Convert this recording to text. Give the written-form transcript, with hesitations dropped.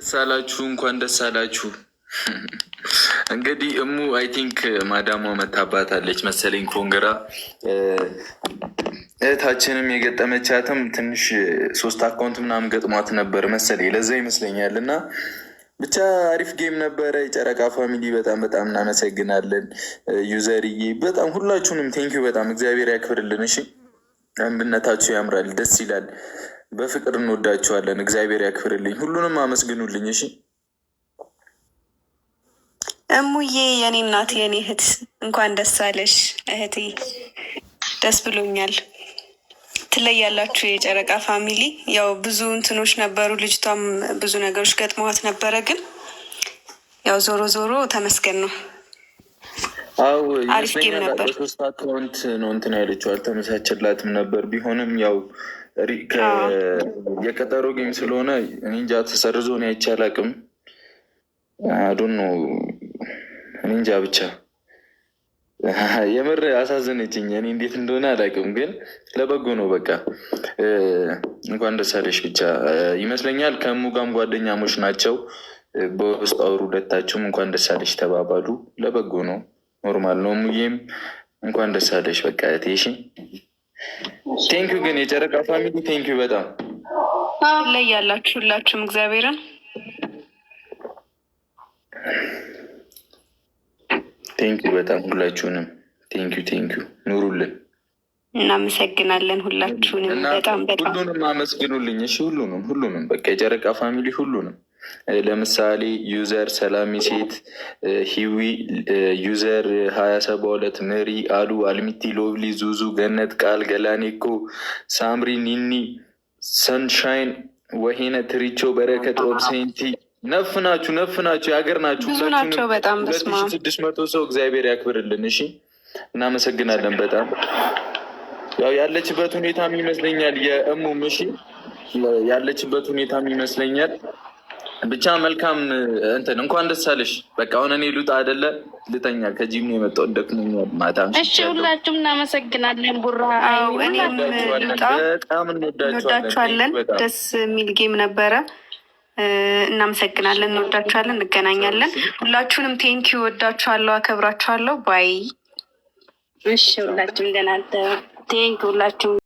ሳላችሁ እንኳን ደስ አላችሁ። እንግዲህ እሙ አይ ቲንክ ማዳሟ መታባታለች መሰለኝ ኮንግራ። እህታችንም የገጠመቻትም ትንሽ 3 አካውንት ምናምን ገጥሟት ነበር መሰለኝ፣ ለዛ ይመስለኛል። እና ብቻ አሪፍ ጌም ነበረ። የጨረቃ ፋሚሊ በጣም በጣም እናመሰግናለን። ዩዘርዬ በጣም ሁላችሁንም ቴንኪዩ በጣም እግዚአብሔር ያክብርልን። እሺ አንድነታችሁ ያምራል፣ ደስ ይላል። በፍቅር እንወዳችኋለን። እግዚአብሔር ያክብርልኝ። ሁሉንም አመስግኑልኝ። እሺ እሙዬ የኔ እናት የኔ እህት እንኳን ደስ አለሽ እህቴ፣ ደስ ብሎኛል። ትለያላችሁ የጨረቃ ፋሚሊ። ያው ብዙ እንትኖች ነበሩ፣ ልጅቷም ብዙ ነገሮች ገጥመዋት ነበረ፣ ግን ያው ዞሮ ዞሮ ተመስገን ነው። አው አሪፍ ጌም ነበር። 3 አካውንት ነው እንትን ያለችው፣ አልተመቻቸላትም ነበር። ቢሆንም ያው የቀጠሮ ጌም ስለሆነ እኔ እንጃ ተሰርዞ ነው አይቻላቅም። አዶን ነው እኔ እንጃ ብቻ የምር አሳዘነችኝ። እኔ እንዴት እንደሆነ አላውቅም፣ ግን ለበጎ ነው። በቃ እንኳን ደስ አለሽ ብቻ ይመስለኛል። ከሙ ጋርም ጓደኛሞች ናቸው። በውስጥ አውሩ ሁለታችሁም እንኳን ደስ አለሽ ተባባሉ። ለበጎ ነው፣ ኖርማል ነው። ሙዬም እንኳን ደስ አለሽ በቃ እቴሽ። ቴንኪዩ ግን የጨረቃ ፋሚሊ ቴንኪዩ በጣም ላይ ያላችሁ ሁላችሁም እግዚአብሔርን ቴንኪዩ በጣም ሁላችሁንም ቴንኪዩ ኑሩልን። እናመሰግናለን ሁላችሁንም በጣም በጣም ሁሉንም አመስግኑልኝ። እሺ ሁሉንም በቃ የጨረቃ ፋሚሊ ሁሉንም። ለምሳሌ ዩዘር ሰላሚ ሴት፣ ሂዊ ዩዘር 2072፣ መሪ አሉ፣ አልሚቲ፣ ሎቭሊ፣ ዙዙ፣ ገነት፣ ቃል፣ ገላኔኮ፣ ሳምሪ፣ ኒኒ፣ ሰንሻይን፣ ወሄነ፣ ትሪቾ፣ በረከት፣ ኦብሴንቲ ነፍናችሁ የሀገር ናችሁ። ብዙ ናቸው በጣም 2600 ሰው እግዚአብሔር ያክብርልን። እሺ እናመሰግናለን በጣም። ያው ያለችበት ሁኔታም ይመስለኛል የእሙም እሺ ያለችበት ሁኔታም ይመስለኛል። ብቻ መልካም እንትን እንኳን ደስ አለሽ። በቃ አሁን እኔ ሉጣ አይደለ ልተኛ፣ ከጂም ነው የመጣው ደክሞኛል። ማታ እሺ ሁላችሁም እናመሰግናለን። ቡራ እኔም ሉጣ በጣም እንወዳችኋለን። ደስ የሚል ጌም ነበረ። እናመሰግናለን፣ እንወዳችኋለን፣ እንገናኛለን። ሁላችሁንም ቴንኪዩ፣ ወዳችኋለሁ፣ አከብራችኋለሁ። ባይ። እሺ ሁላችሁም ደህና ቴንኪዩ ሁላችሁም